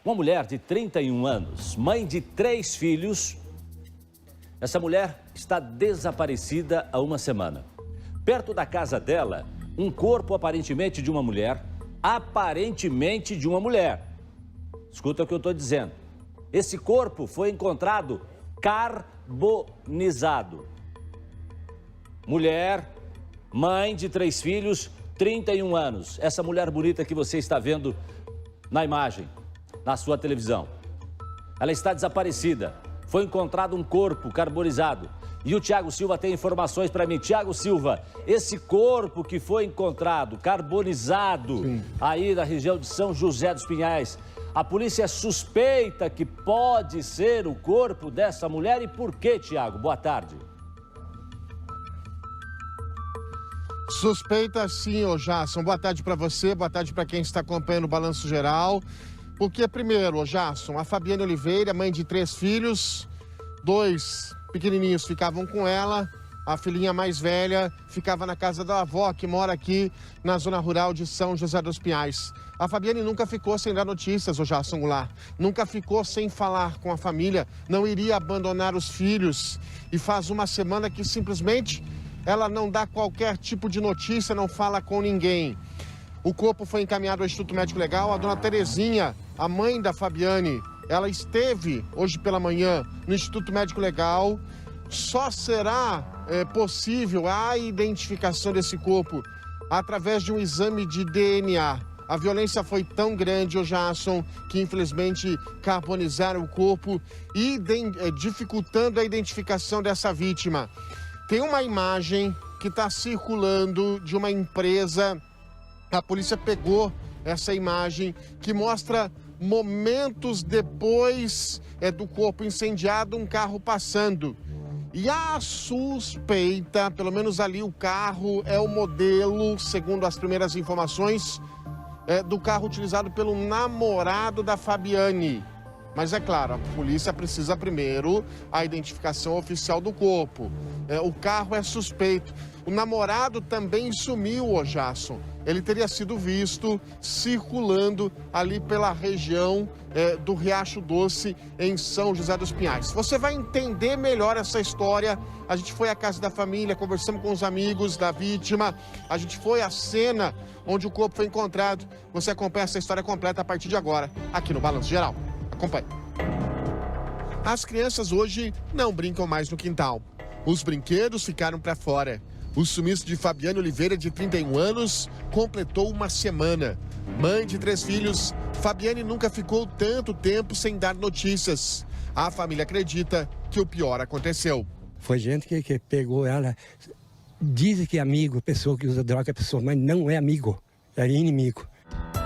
Uma mulher de 31 anos, mãe de 3 filhos. Essa mulher está desaparecida há uma semana. Perto da casa dela, um corpo aparentemente de uma mulher. Aparentemente de uma mulher. Escuta o que eu estou dizendo. Esse corpo foi encontrado carbonizado. Mulher, mãe de 3 filhos, 31 anos. Essa mulher bonita que você está vendo na imagem, na sua televisão. Ela está desaparecida. Foi encontrado um corpo carbonizado. E o Thiago Silva tem informações para mim. Thiago Silva, esse corpo que foi encontrado, carbonizado, aí na região de São José dos Pinhais, a polícia suspeita que pode ser o corpo dessa mulher. E por quê, Thiago? Boa tarde. Suspeita sim, ô Jasson. Boa tarde para você, boa tarde para quem está acompanhando o Balanço Geral. Porque primeiro, ô Jasson, a Fabiane Oliveira, mãe de 3 filhos, 2 pequenininhos ficavam com ela, a filhinha mais velha ficava na casa da avó, que mora aqui na zona rural de São José dos Pinhais. A Fabiane nunca ficou sem dar notícias, ô Jasson Goulart. Nunca ficou sem falar com a família, não iria abandonar os filhos. E faz uma semana que simplesmente ela não dá qualquer tipo de notícia, não fala com ninguém. O corpo foi encaminhado ao Instituto Médico Legal. A dona Terezinha, a mãe da Fabiane, ela esteve hoje pela manhã no Instituto Médico Legal. Só será possível a identificação desse corpo através de um exame de DNA. A violência foi tão grande, ô Jasson, que infelizmente carbonizaram o corpo e dificultando a identificação dessa vítima. Tem uma imagem que está circulando de uma empresa. A polícia pegou essa imagem que mostra momentos depois do corpo incendiado, um carro passando. E a suspeita, pelo menos ali o carro, é o modelo, segundo as primeiras informações, do carro utilizado pelo namorado da Fabiane. Mas é claro, a polícia precisa primeiro a identificação oficial do corpo. O carro é suspeito. O namorado também sumiu, ô Jasson. Ele teria sido visto circulando ali pela região do Riacho Doce, em São José dos Pinhais. Você vai entender melhor essa história. A gente foi à casa da família, conversamos com os amigos da vítima. A gente foi à cena onde o corpo foi encontrado. Você acompanha essa história completa a partir de agora, aqui no Balanço Geral. Acompanhe. As crianças hoje não brincam mais no quintal. Os brinquedos ficaram para fora. O sumiço de Fabiane Oliveira, de 31 anos, completou uma semana. Mãe de 3 filhos, Fabiane nunca ficou tanto tempo sem dar notícias. A família acredita que o pior aconteceu. Foi gente que pegou ela, diz que é amigo, pessoa que usa droga é pessoa, mas não é amigo, é inimigo.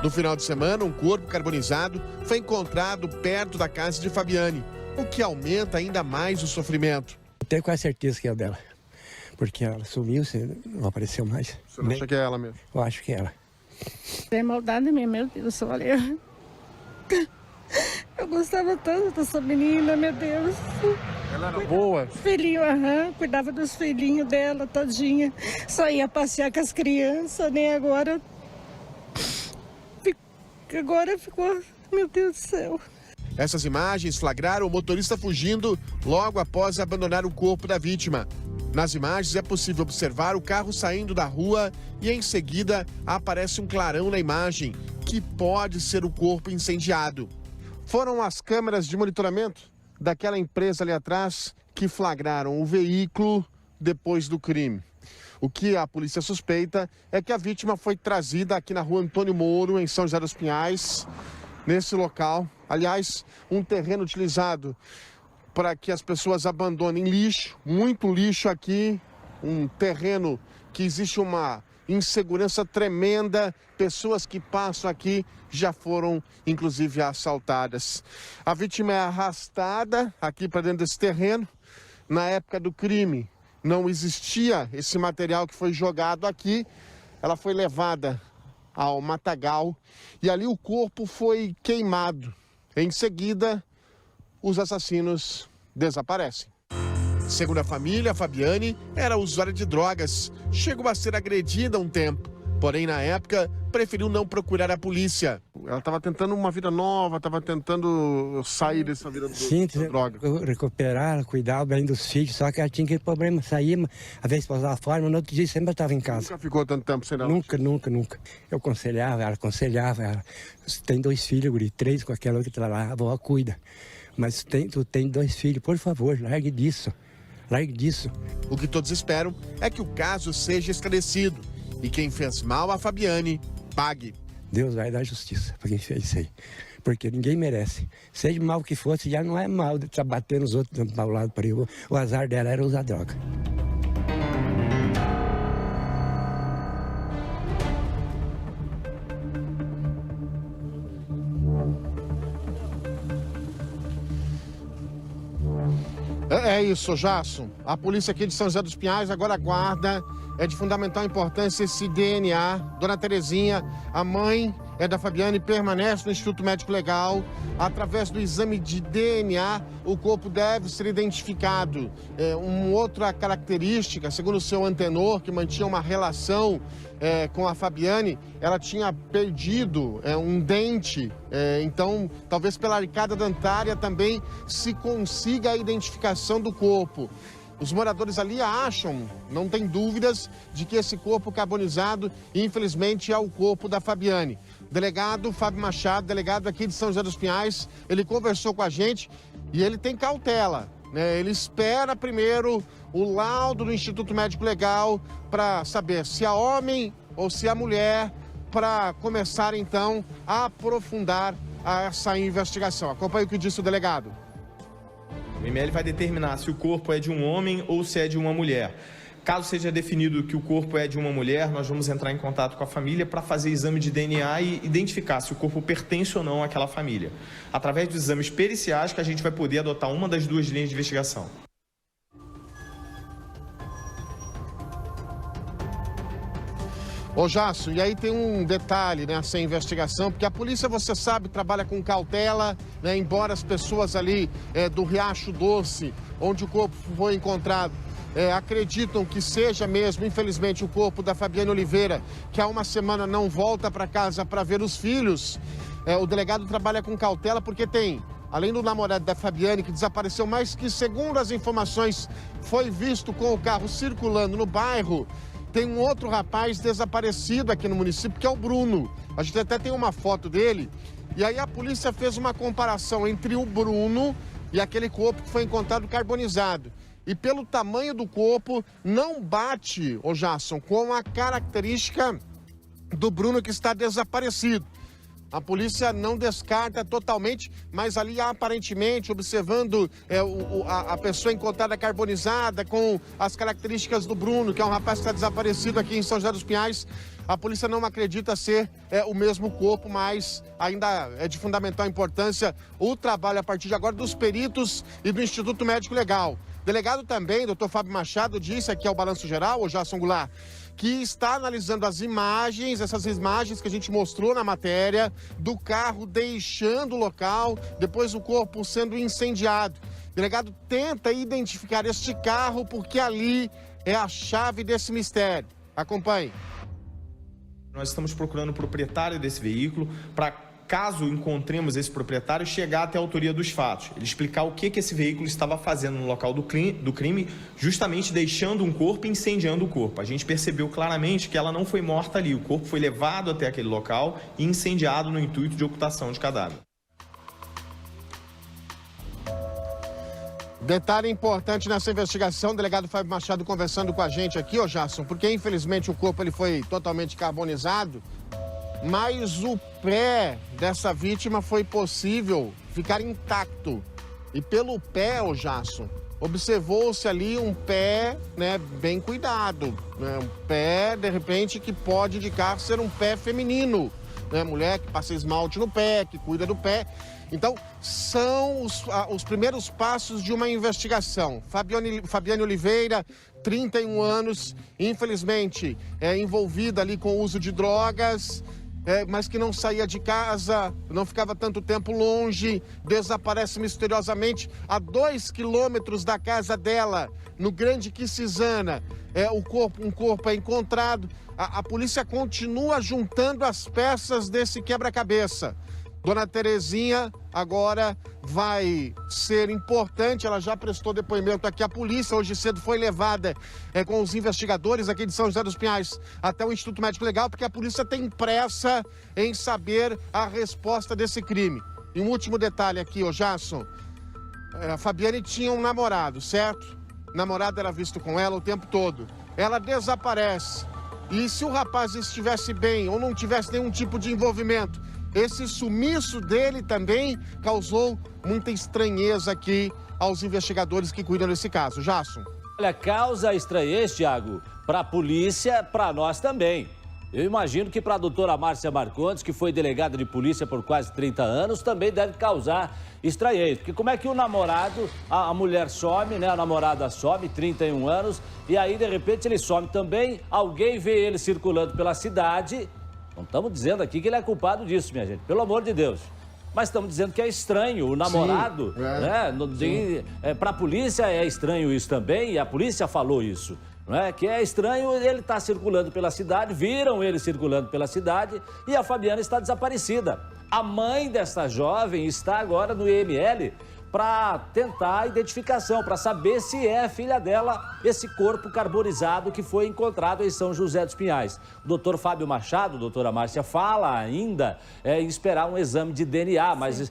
No final de semana, um corpo carbonizado foi encontrado perto da casa de Fabiane, o que aumenta ainda mais o sofrimento. Eu tenho quase certeza que é dela, porque ela sumiu, não apareceu mais. Você não acha que é ela mesmo? Eu acho que é ela. Tem maldade em mim, meu Deus, olha. Eu gostava tanto dessa menina, meu Deus. Ela era boa? Filhinho, cuidava dos filhinhos dela, tadinha. Só ia passear com as crianças, né? Agora ficou, meu Deus do céu. Essas imagens flagraram o motorista fugindo logo após abandonar o corpo da vítima. Nas imagens é possível observar o carro saindo da rua e em seguida aparece um clarão na imagem, que pode ser o corpo incendiado. Foram as câmeras de monitoramento daquela empresa ali atrás que flagraram o veículo depois do crime. O que a polícia suspeita é que a vítima foi trazida aqui na rua Antônio Moro, em São José dos Pinhais, nesse local. Aliás, um terreno utilizado para que as pessoas abandonem lixo, muito lixo aqui, um terreno que existe uma insegurança tremenda, pessoas que passam aqui já foram, inclusive, assaltadas. A vítima é arrastada aqui para dentro desse terreno. Na época do crime, não existia esse material que foi jogado aqui. Ela foi levada ao matagal e ali o corpo foi queimado. Em seguida, os assassinos desaparecem. Segundo a família, a Fabiane era usuária de drogas. Chegou a ser agredida há um tempo. Porém, na época, preferiu não procurar a polícia. Ela estava tentando uma vida nova, estava tentando sair dessa vida da droga. Recuperar, cuidar bem dos filhos, só que ela tinha aquele problema, saía, às vezes pausava fora, mas no outro dia sempre estava em casa. Nunca ficou tanto tempo sem ela? Nunca. Eu aconselhava ela. Tem 2 filhos, guri, 3 com aquela que está lá, a avó cuida. Mas tu tem 2 filhos, por favor, largue disso. O que todos esperam é que o caso seja esclarecido e quem fez mal a Fabiane pague. Deus vai dar justiça para quem fez isso aí, porque ninguém merece. Seja mal que fosse, já não é mal de estar batendo os outros para o lado para ele. O azar dela era usar droga. É isso, Jason. A polícia aqui de São José dos Pinhais agora aguarda. É de fundamental importância esse DNA. Dona Terezinha, a mãe da Fabiane, permanece no Instituto Médico Legal. Através do exame de DNA, o corpo deve ser identificado. Uma outra característica, segundo o seu antenor, que mantinha uma relação com a Fabiane, ela tinha perdido um dente. Então, talvez pela arcada dentária também se consiga a identificação do corpo. Os moradores ali acham, não tem dúvidas, de que esse corpo carbonizado, infelizmente, é o corpo da Fabiane. O delegado Fábio Machado, delegado aqui de São José dos Pinhais, ele conversou com a gente e ele tem cautela, né? Ele espera primeiro o laudo do Instituto Médico Legal para saber se é homem ou se é mulher, para começar, então, a aprofundar essa investigação. Acompanhe o que disse o delegado. O IML vai determinar se o corpo é de um homem ou se é de uma mulher. Caso seja definido que o corpo é de uma mulher, nós vamos entrar em contato com a família para fazer exame de DNA e identificar se o corpo pertence ou não àquela família. Através dos exames periciais que a gente vai poder adotar uma das 2 linhas de investigação. Ô Jasso, e aí tem um detalhe nessa investigação, porque a polícia, você sabe, trabalha com cautela, né? Embora as pessoas ali do Riacho Doce, onde o corpo foi encontrado, acreditam que seja mesmo, infelizmente, o corpo da Fabiane Oliveira, que há uma semana não volta para casa para ver os filhos. O delegado trabalha com cautela porque tem, além do namorado da Fabiane, que desapareceu, mas que, segundo as informações, foi visto com o carro circulando no bairro, tem um outro rapaz desaparecido aqui no município, que é o Bruno. A gente até tem uma foto dele. E aí a polícia fez uma comparação entre o Bruno e aquele corpo que foi encontrado carbonizado. E pelo tamanho do corpo, não bate, ô Jason, com a característica do Bruno que está desaparecido. A polícia não descarta totalmente, mas ali aparentemente, observando a pessoa encontrada carbonizada com as características do Bruno, que é um rapaz que está desaparecido aqui em São José dos Pinhais, a polícia não acredita ser o mesmo corpo, mas ainda é de fundamental importância o trabalho a partir de agora dos peritos e do Instituto Médico Legal. Delegado também, doutor Fábio Machado, disse aqui ao Balanço Geral, o Jason Goulart, que está analisando as imagens, essas imagens que a gente mostrou na matéria, do carro deixando o local, depois o corpo sendo incendiado. O delegado tenta identificar este carro porque ali é a chave desse mistério. Acompanhe. Nós estamos procurando o proprietário desse veículo para, caso encontremos esse proprietário, chegar até a autoria dos fatos. Ele explicar o que esse veículo estava fazendo no local do crime, justamente deixando um corpo e incendiando o corpo. A gente percebeu claramente que ela não foi morta ali. O corpo foi levado até aquele local e incendiado no intuito de ocultação de cadáver. Detalhe importante nessa investigação, o delegado Fábio Machado conversando com a gente aqui, ô Jason, porque infelizmente o corpo ele foi totalmente carbonizado, mas o pé dessa vítima foi possível ficar intacto. E pelo pé, ô Jason, observou-se ali um pé, né, bem cuidado, né, um pé, de repente, que pode indicar ser um pé feminino, né, mulher que passa esmalte no pé, que cuida do pé. Então, são os primeiros passos de uma investigação. Fabiane Oliveira, 31 anos, infelizmente, envolvida ali com o uso de drogas. mas que não saía de casa, não ficava tanto tempo longe, desaparece misteriosamente a 2 quilômetros da casa dela, no Grande Quisizana. Um corpo é encontrado. A polícia continua juntando as peças desse quebra-cabeça. Dona Terezinha agora vai ser importante, ela já prestou depoimento aqui à polícia, hoje cedo foi levada com os investigadores aqui de São José dos Pinhais até o Instituto Médico Legal, porque a polícia tem pressa em saber a resposta desse crime. E um último detalhe aqui, ô Jasson, a Fabiane tinha um namorado, certo? O namorado era visto com ela o tempo todo. Ela desaparece. E se o rapaz estivesse bem ou não tivesse nenhum tipo de envolvimento, esse sumiço dele também causou muita estranheza aqui aos investigadores que cuidam desse caso. Jasson. Olha, causa estranheza, Tiago, para a polícia, para nós também. Eu imagino que para a doutora Márcia Marcondes, que foi delegada de polícia por quase 30 anos, também deve causar estranheza. Porque como é que o namorado, a mulher some, né? A namorada some, 31 anos, e aí de repente ele some também, alguém vê ele circulando pela cidade. Não estamos dizendo aqui que ele é culpado disso, minha gente, pelo amor de Deus. Mas estamos dizendo que é estranho o namorado, né? Para a polícia é estranho isso também, e a polícia falou isso. Não é? Que é estranho ele estar circulando pela cidade, viram ele circulando pela cidade e a Fabiana está desaparecida. A mãe dessa jovem está agora no IML para tentar a identificação, para saber se é filha dela esse corpo carbonizado que foi encontrado em São José dos Pinhais. O doutor Fábio Machado, doutora Márcia, fala ainda em esperar um exame de DNA, mas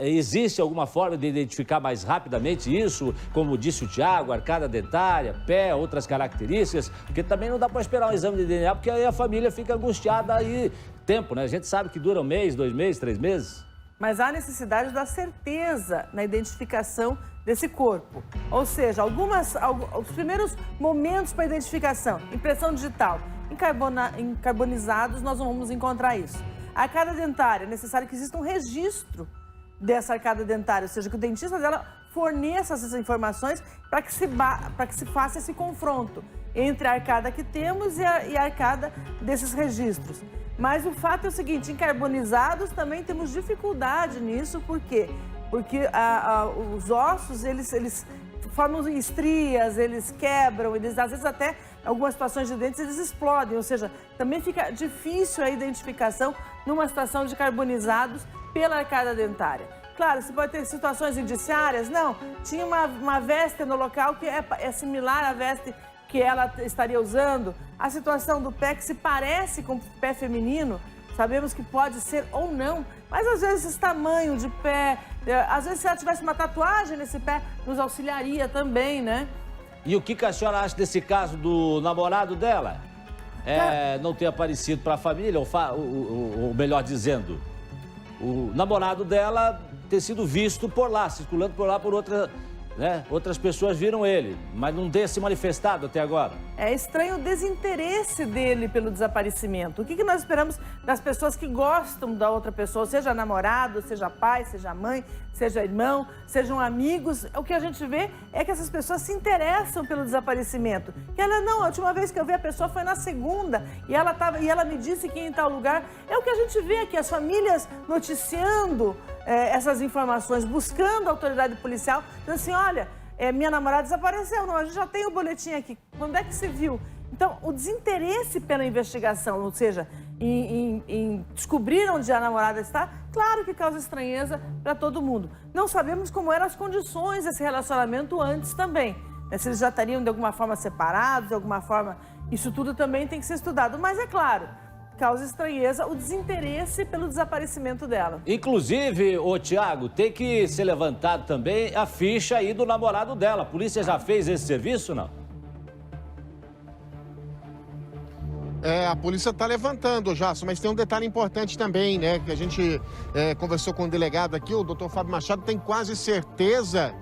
existe alguma forma de identificar mais rapidamente isso? Como disse o Tiago, arcada dentária, pé, outras características, porque também não dá para esperar um exame de DNA, porque aí a família fica angustiada aí tempo, né? A gente sabe que dura 1 mês, 2 meses, 3 meses. Mas há necessidade da certeza na identificação desse corpo. Ou seja, os primeiros momentos para identificação, impressão digital, em carbonizados, nós não vamos encontrar isso. A arcada dentária, é necessário que exista um registro dessa arcada dentária, ou seja, que o dentista dela forneça essas informações para que se faça esse confronto entre a arcada que temos e a arcada desses registros. Mas o fato é o seguinte, em carbonizados também temos dificuldade nisso, por quê? Porque os ossos, eles formam estrias, eles quebram, eles às vezes até, em algumas situações de dentes, eles explodem, ou seja, também fica difícil a identificação numa situação de carbonizados pela arcada dentária. Claro, você pode ter situações indiciárias, não, tinha uma veste no local que é similar à veste que ela estaria usando, a situação do pé que se parece com o pé feminino, sabemos que pode ser ou não, mas às vezes esse tamanho de pé, às vezes se ela tivesse uma tatuagem nesse pé, nos auxiliaria também, né? E o que a senhora acha desse caso do namorado dela? Não ter aparecido para a família, ou melhor dizendo, o namorado dela ter sido visto por lá, circulando por lá por outra... né? Outras pessoas viram ele, mas não ter se manifestado até agora. É estranho o desinteresse dele pelo desaparecimento. O que nós esperamos das pessoas que gostam da outra pessoa, seja namorado, seja pai, seja mãe, seja irmão, sejam amigos? O que a gente vê é que essas pessoas se interessam pelo desaparecimento. Que a última vez que eu vi a pessoa foi na segunda e ela me disse que ia em tal lugar. É o que a gente vê aqui, as famílias noticiando essas informações, buscando a autoridade policial, dizendo assim, olha, minha namorada desapareceu, não, a gente já tem o boletim aqui, quando é que se viu? Então, o desinteresse pela investigação, ou seja, em descobrir onde a namorada está, claro que causa estranheza para todo mundo. Não sabemos como eram as condições desse relacionamento antes também, né? Se eles já estariam de alguma forma separados, de alguma forma, isso tudo também tem que ser estudado, mas é claro, causa estranheza o desinteresse pelo desaparecimento dela. Inclusive, Tiago, tem que ser levantado também a ficha aí do namorado dela. A polícia já fez esse serviço, não? A polícia está levantando, Jasson, mas tem um detalhe importante também, né? Que a gente conversou com o delegado aqui, o doutor Fábio Machado tem quase certeza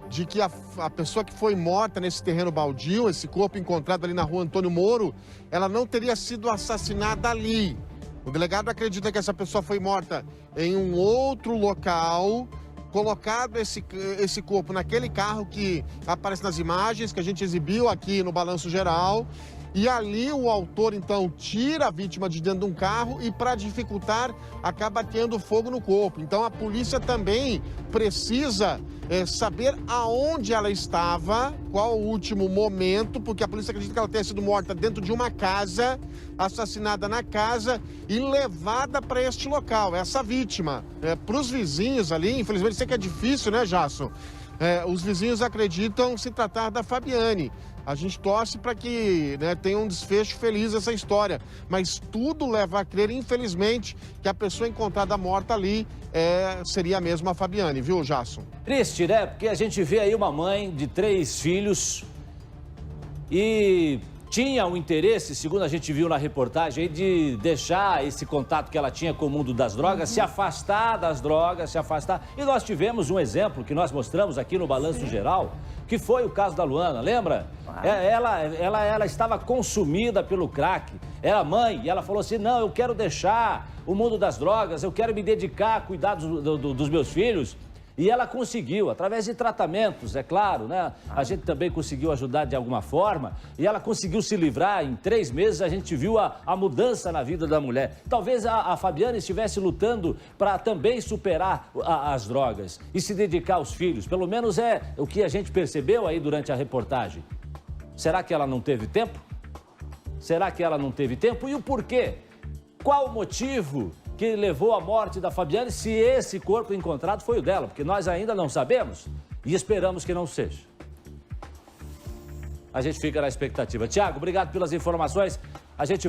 de que a pessoa que foi morta nesse terreno baldio, esse corpo encontrado ali na rua Antônio Moro, ela não teria sido assassinada ali. O delegado acredita que essa pessoa foi morta em um outro local, colocado esse corpo naquele carro que aparece nas imagens que a gente exibiu aqui no Balanço Geral. E ali o autor, então, tira a vítima de dentro de um carro e, para dificultar, acaba tendo fogo no corpo. Então, a polícia também precisa saber aonde ela estava, qual o último momento, porque a polícia acredita que ela tenha sido morta dentro de uma casa, assassinada na casa e levada para este local, essa vítima. Para os vizinhos ali, infelizmente, sei que é difícil, né, Jasson? Os vizinhos acreditam se tratar da Fabiane. A gente torce para que tenha um desfecho feliz essa história. Mas tudo leva a crer, infelizmente, que a pessoa encontrada morta ali seria mesmo a Fabiane, viu, Jasson? Triste, né? Porque a gente vê aí uma mãe de 3 filhos e tinha um interesse, segundo a gente viu na reportagem, de deixar esse contato que ela tinha com o mundo das drogas, se afastar das drogas, se afastar. E nós tivemos um exemplo que nós mostramos aqui no Balanço Geral, que foi o caso da Luana, lembra? Ela estava consumida pelo crack, era mãe, e ela falou assim, não, eu quero deixar o mundo das drogas, eu quero me dedicar a cuidar dos meus filhos. E ela conseguiu, através de tratamentos, é claro, né? A gente também conseguiu ajudar de alguma forma. E ela conseguiu se livrar. Em 3 meses a gente viu a mudança na vida da mulher. Talvez a Fabiane estivesse lutando para também superar as drogas e se dedicar aos filhos. Pelo menos é o que a gente percebeu aí durante a reportagem. Será que ela não teve tempo? Será que ela não teve tempo? E o porquê? Qual o motivo que levou à morte da Fabiane, se esse corpo encontrado foi o dela? Porque nós ainda não sabemos e esperamos que não seja. A gente fica na expectativa. Tiago, obrigado pelas informações. A gente